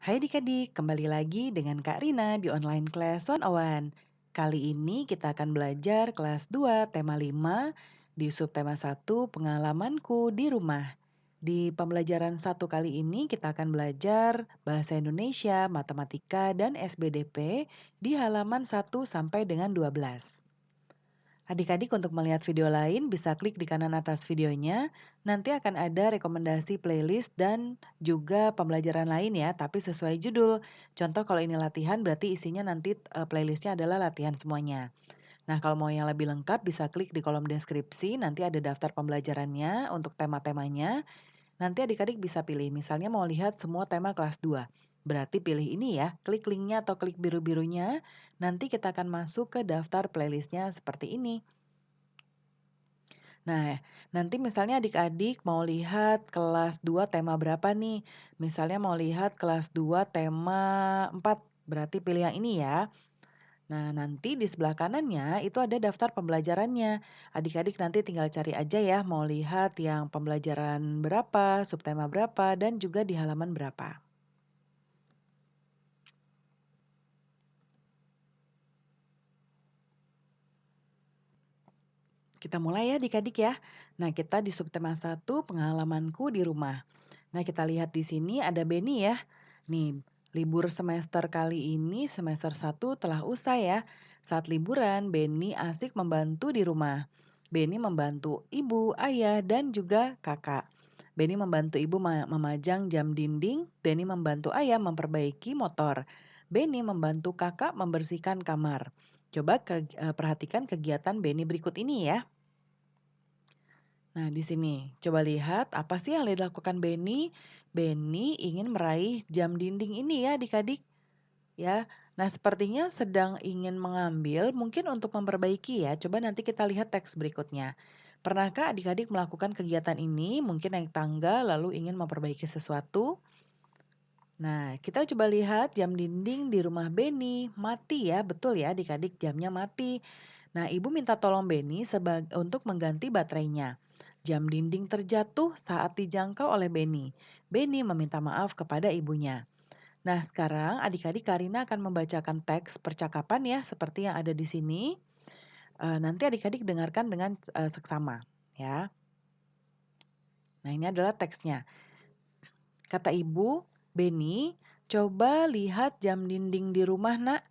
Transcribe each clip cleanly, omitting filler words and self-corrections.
Hai adik-adik, kembali lagi dengan Kak Rina di online class 101. Kali ini kita akan belajar kelas 2 tema 5 di subtema 1 pengalamanku di rumah. Di pembelajaran satu kali ini kita akan belajar bahasa Indonesia, matematika, dan SBDP di halaman 1 sampai dengan 12. Adik-adik untuk melihat video lain bisa klik di kanan atas videonya. Nanti akan ada rekomendasi playlist dan juga pembelajaran lain ya, tapi sesuai judul. Contoh kalau ini latihan berarti isinya nanti playlistnya adalah latihan semuanya. Nah kalau mau yang lebih lengkap bisa klik di kolom deskripsi, nanti ada daftar pembelajarannya untuk tema-temanya. Nanti adik-adik bisa pilih, misalnya mau lihat semua tema kelas 2. Berarti pilih ini ya, klik linknya atau klik biru-birunya. Nanti kita akan masuk ke daftar playlistnya seperti ini. Nah, nanti misalnya adik-adik mau lihat kelas 2 tema berapa nih? Misalnya mau lihat kelas 2 tema 4, berarti pilih yang ini ya. Nah, nanti di sebelah kanannya itu ada daftar pembelajarannya. Adik-adik nanti tinggal cari aja ya, mau lihat yang pembelajaran berapa, subtema berapa, dan juga di halaman berapa. Kita mulai ya adik-adik ya. Nah, kita di subtema 1 pengalamanku di rumah. Nah, kita lihat di sini ada Beni ya. Nih, libur semester kali ini semester 1 telah usai ya. Saat liburan, Beni asik membantu di rumah. Beni membantu ibu, ayah, dan juga kakak. Beni membantu ibu memajang jam dinding. Beni membantu ayah memperbaiki motor. Beni membantu kakak membersihkan kamar. Coba perhatikan kegiatan Beni berikut ini ya. Nah, di sini coba lihat apa sih yang dilakukan Beni? Beni ingin meraih jam dinding ini ya adik-adik ya. Nah, sepertinya sedang ingin mengambil mungkin untuk memperbaiki ya. Coba nanti kita lihat teks berikutnya. Pernahkah adik-adik melakukan kegiatan ini? Mungkin naik tangga lalu ingin memperbaiki sesuatu? Nah, kita coba lihat jam dinding di rumah Beni mati ya, betul ya adik-adik jamnya mati. Nah, ibu minta tolong Beni untuk mengganti baterainya. Jam dinding terjatuh saat dijangkau oleh Beni. Beni meminta maaf kepada ibunya. Nah, sekarang adik-adik Karina akan membacakan teks percakapan ya, seperti yang ada di sini. Nanti adik-adik dengarkan dengan seksama ya. Nah, ini adalah teksnya. Kata ibu, Beni, coba lihat jam dinding di rumah nak.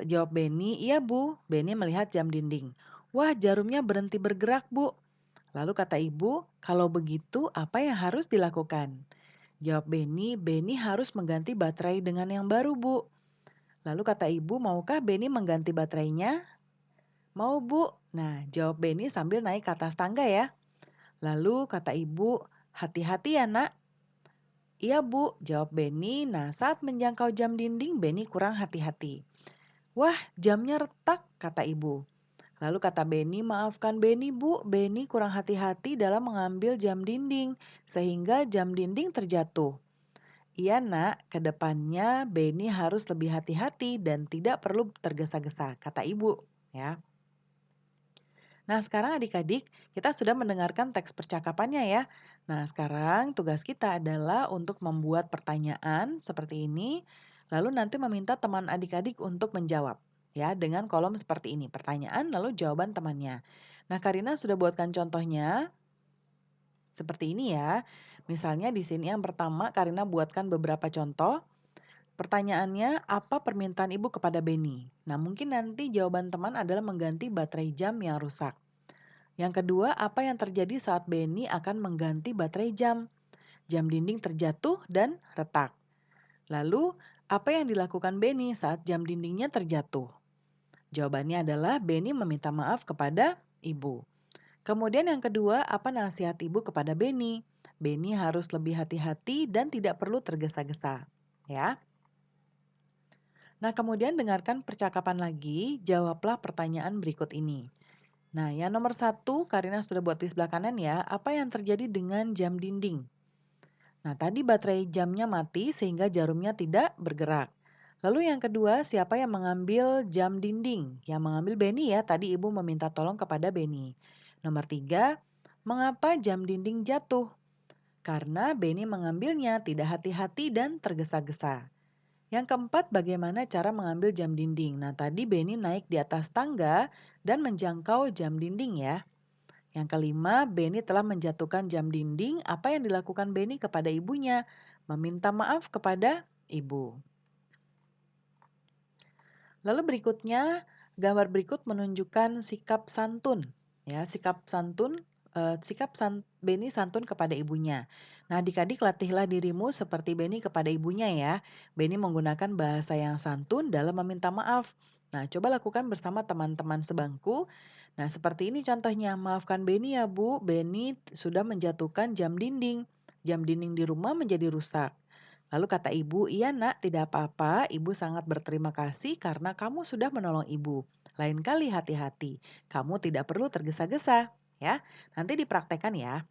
Jawab Beni, iya bu. Beni melihat jam dinding. Wah, jarumnya berhenti bergerak bu. Lalu kata ibu, kalau begitu apa yang harus dilakukan? Jawab Beni harus mengganti baterai dengan yang baru bu. Lalu kata ibu, maukah Beni mengganti baterainya? Mau bu. Nah, jawab Beni sambil naik ke atas tangga ya. Lalu kata ibu, hati-hati ya nak. Iya bu, jawab Beni. Nah, saat menjangkau jam dinding, Beni kurang hati-hati. Wah, jamnya retak, kata ibu. Lalu kata Beni, maafkan Beni bu, Beni kurang hati-hati dalam mengambil jam dinding, sehingga jam dinding terjatuh. Iya nak, ke depannya Beni harus lebih hati-hati dan tidak perlu tergesa-gesa, kata ibu. Ya. Nah, sekarang adik-adik, kita sudah mendengarkan teks percakapannya ya. Nah, sekarang tugas kita adalah untuk membuat pertanyaan seperti ini, lalu nanti meminta teman adik-adik untuk menjawab. Ya, dengan kolom seperti ini, pertanyaan lalu jawaban temannya. Nah, Karina sudah buatkan contohnya seperti ini ya. Misalnya di sini yang pertama Karina buatkan beberapa contoh. Pertanyaannya, apa permintaan ibu kepada Beni? Nah, mungkin nanti jawaban teman adalah mengganti baterai jam yang rusak. Yang kedua, apa yang terjadi saat Beni akan mengganti baterai jam? Jam dinding terjatuh dan retak. Lalu, apa yang dilakukan Beni saat jam dindingnya terjatuh? Jawabannya adalah Beni meminta maaf kepada ibu. Kemudian yang kedua, apa nasihat ibu kepada Beni? Beni harus lebih hati-hati dan tidak perlu tergesa-gesa. Ya. Nah, kemudian dengarkan percakapan lagi, jawablah pertanyaan berikut ini. Nah, yang nomor 1, Karina sudah buat di sebelah kanan ya. Apa yang terjadi dengan jam dinding? Nah, tadi baterai jamnya mati sehingga jarumnya tidak bergerak. Lalu yang kedua, siapa yang mengambil jam dinding? Yang mengambil Beni ya, tadi ibu meminta tolong kepada Beni. Nomor 3, mengapa jam dinding jatuh? karena Benny mengambilnya tidak hati-hati dan tergesa-gesa. Yang keempat, bagaimana cara mengambil jam dinding. Nah, tadi Benny naik di atas tangga dan menjangkau jam dinding ya. Yang kelima, Benny telah menjatuhkan jam dinding. Apa yang dilakukan Benny kepada ibunya? Meminta maaf kepada ibu. Lalu berikutnya, gambar berikut menunjukkan sikap santun. Ya, Benny santun kepada ibunya. Nah, adik-adik latihlah dirimu seperti Benny kepada ibunya ya. Benny menggunakan bahasa yang santun dalam meminta maaf. Nah, coba lakukan bersama teman-teman sebangku. Nah, seperti ini contohnya. Maafkan Benny ya, Bu. Benny sudah menjatuhkan jam dinding. Jam dinding di rumah menjadi rusak. Lalu kata ibu, "Iya nak, tidak apa-apa. Ibu sangat berterima kasih karena kamu sudah menolong ibu. Lain kali hati-hati. Kamu tidak perlu tergesa-gesa." Ya, nanti dipraktekkan ya.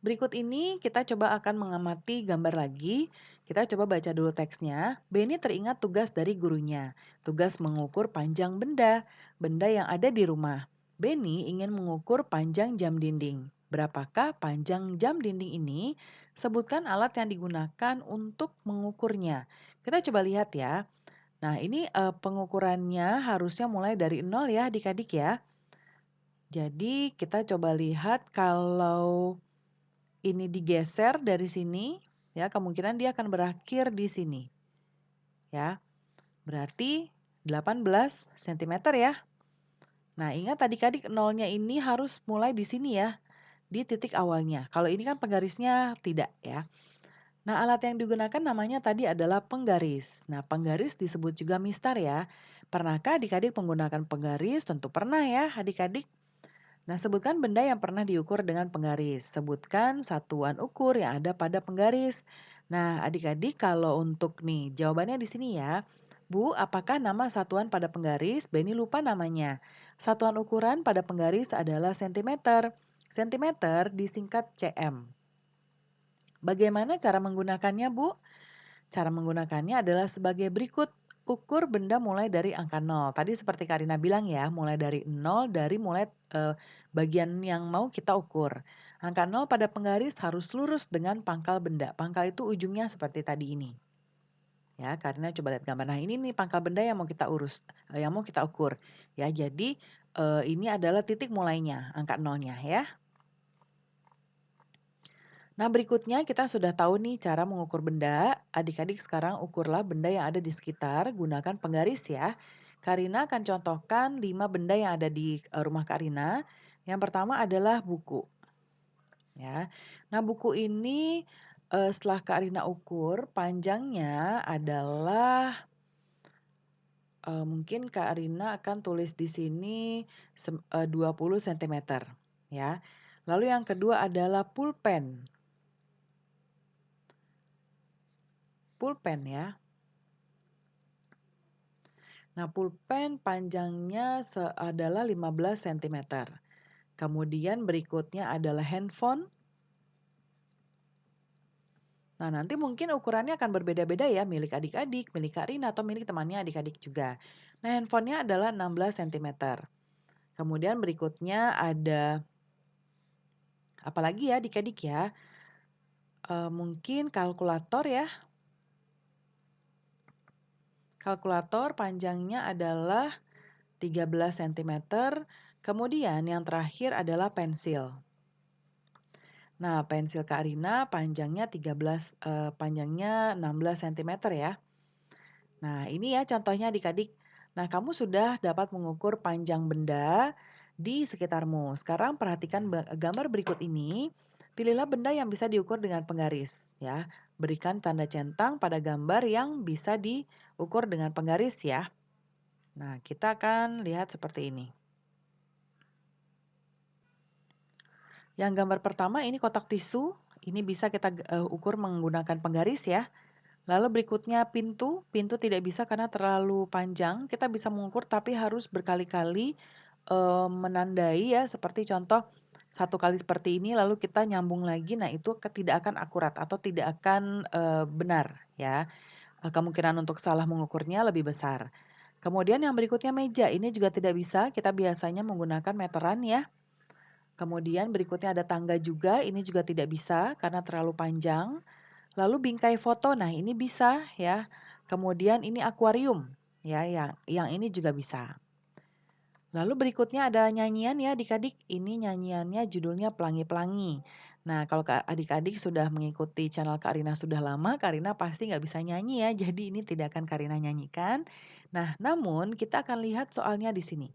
Berikut ini kita coba akan mengamati gambar lagi. Kita coba baca dulu teksnya. Benny teringat tugas dari gurunya. Tugas mengukur panjang benda, benda yang ada di rumah. Benny ingin mengukur panjang jam dinding. Berapakah panjang jam dinding ini? Sebutkan alat yang digunakan untuk mengukurnya. Kita coba lihat ya. Nah, ini pengukurannya harusnya mulai dari nol ya adik-adik ya. Jadi kita coba lihat kalau ini digeser dari sini, ya kemungkinan dia akan berakhir di sini. Ya, berarti 18 cm ya. Nah, ingat adik-adik nolnya ini harus mulai di sini ya, di titik awalnya. Kalau ini kan penggarisnya tidak ya. Nah, alat yang digunakan namanya tadi adalah penggaris. Nah, penggaris disebut juga mistar ya. Pernahkah adik-adik menggunakan penggaris? Tentu pernah ya adik-adik. Nah, sebutkan benda yang pernah diukur dengan penggaris. Sebutkan satuan ukur yang ada pada penggaris. Nah, adik-adik kalau untuk nih, jawabannya di sini ya. Bu, apakah nama satuan pada penggaris? Benny lupa namanya. Satuan ukuran pada penggaris adalah sentimeter. Sentimeter disingkat cm. Bagaimana cara menggunakannya, Bu? Cara menggunakannya adalah sebagai berikut. Ukur benda mulai dari angka 0. Tadi seperti Karina bilang ya, mulai dari 0, bagian yang mau kita ukur. Angka 0 pada penggaris harus lurus dengan pangkal benda. Pangkal itu ujungnya seperti tadi ini. Ya, Karina coba lihat gambar. Nah, ini nih pangkal benda yang mau kita yang mau kita ukur. Ya, jadi ini adalah titik mulainya, angka 0-nya ya. Nah, berikutnya kita sudah tahu nih cara mengukur benda. Adik-adik sekarang ukurlah benda yang ada di sekitar, gunakan penggaris ya. Karina akan contohkan 5 benda yang ada di rumah Karina. Yang pertama adalah buku. Ya. Nah, buku ini setelah Karina ukur, panjangnya adalah mungkin Karina akan tulis di sini 20 cm ya. Lalu yang kedua adalah pulpen. Pulpen ya. Nah, pulpen panjangnya adalah 15 cm. Kemudian berikutnya adalah handphone. Nah, nanti mungkin ukurannya akan berbeda-beda ya, milik adik-adik, milik Kak Rina, atau milik temannya adik-adik juga. Nah, handphonenya adalah 16 cm. Kemudian berikutnya ada apalagi ya adik-adik ya? Mungkin kalkulator ya. Kalkulator panjangnya adalah 13 cm. Kemudian yang terakhir adalah pensil. Nah, pensil Kak Rina panjangnya 16 cm ya. Nah, ini ya contohnya adik-adik. Nah, kamu sudah dapat mengukur panjang benda di sekitarmu. Sekarang perhatikan gambar berikut ini. Pilihlah benda yang bisa diukur dengan penggaris ya. Berikan tanda centang pada gambar yang bisa diukur dengan penggaris ya. Nah, kita akan lihat seperti ini. Yang gambar pertama ini kotak tisu. Ini bisa kita ukur menggunakan penggaris ya. Lalu berikutnya pintu. Pintu tidak bisa karena terlalu panjang. Kita bisa mengukur tapi harus berkali-kali menandai ya. Seperti contoh satu kali seperti ini lalu kita nyambung lagi. Nah, itu tidak akan akurat atau tidak akan benar ya. Kemungkinan untuk salah mengukurnya lebih besar. Kemudian yang berikutnya meja. Ini juga tidak bisa. Kita biasanya menggunakan meteran ya. Kemudian berikutnya ada tangga juga, ini juga tidak bisa karena terlalu panjang. Lalu bingkai foto, nah ini bisa ya. Kemudian ini akuarium, ya yang ini juga bisa. Lalu berikutnya ada nyanyian ya adik-adik, ini nyanyiannya judulnya Pelangi-Pelangi. Nah kalau adik-adik sudah mengikuti channel Kak Rina sudah lama, Kak Rina pasti nggak bisa nyanyi ya, jadi ini tidak akan Kak Rina nyanyikan. Nah namun kita akan lihat soalnya di sini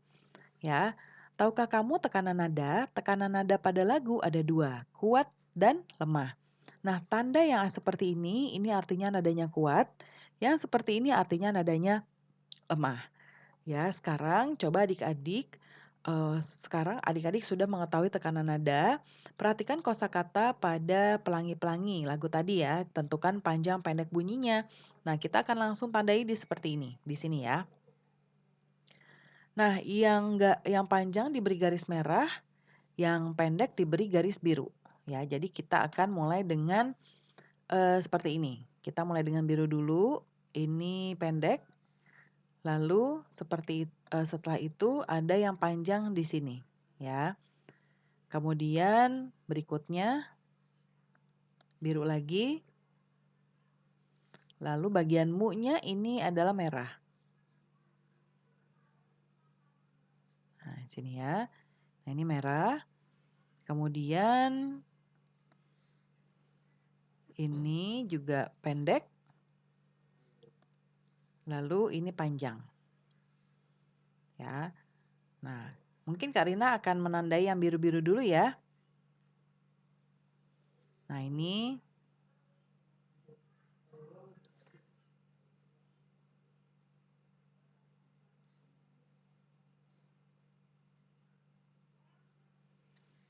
ya. Tahukah kamu tekanan nada? Tekanan nada pada lagu ada dua, kuat dan lemah. Nah tanda yang seperti ini artinya nadanya kuat, yang seperti ini artinya nadanya lemah. Ya, sekarang coba adik-adik, sekarang adik-adik sudah mengetahui tekanan nada. Perhatikan kosakata pada pelangi-pelangi lagu tadi ya, tentukan panjang pendek bunyinya. Nah, kita akan langsung tandai di seperti ini, di sini ya. Nah, yang panjang diberi garis merah, yang pendek diberi garis biru. Ya, jadi kita akan mulai dengan seperti ini. Kita mulai dengan biru dulu, ini pendek. Lalu setelah itu ada yang panjang di sini, ya. Kemudian berikutnya biru lagi, lalu bagian mu-nya ini adalah merah. Nah, sini ya. Nah, ini merah. Kemudian ini juga pendek. Lalu ini panjang. Ya. Nah, mungkin Kak Rina akan menandai yang biru-biru dulu ya. Nah, ini.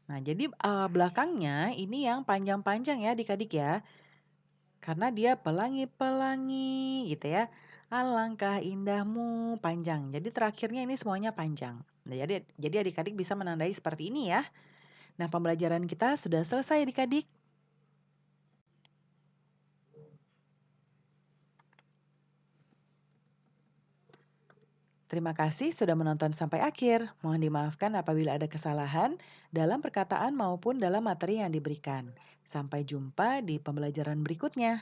Nah, jadi belakangnya ini yang panjang-panjang ya adik-adik ya. Karena dia pelangi-pelangi gitu ya. Alangkah indahmu, panjang. Jadi terakhirnya ini semuanya panjang. Nah, jadi adik-adik bisa menandai seperti ini ya. Nah, pembelajaran kita sudah selesai adik-adik. Terima kasih sudah menonton sampai akhir. Mohon dimaafkan apabila ada kesalahan dalam perkataan maupun dalam materi yang diberikan. Sampai jumpa di pembelajaran berikutnya.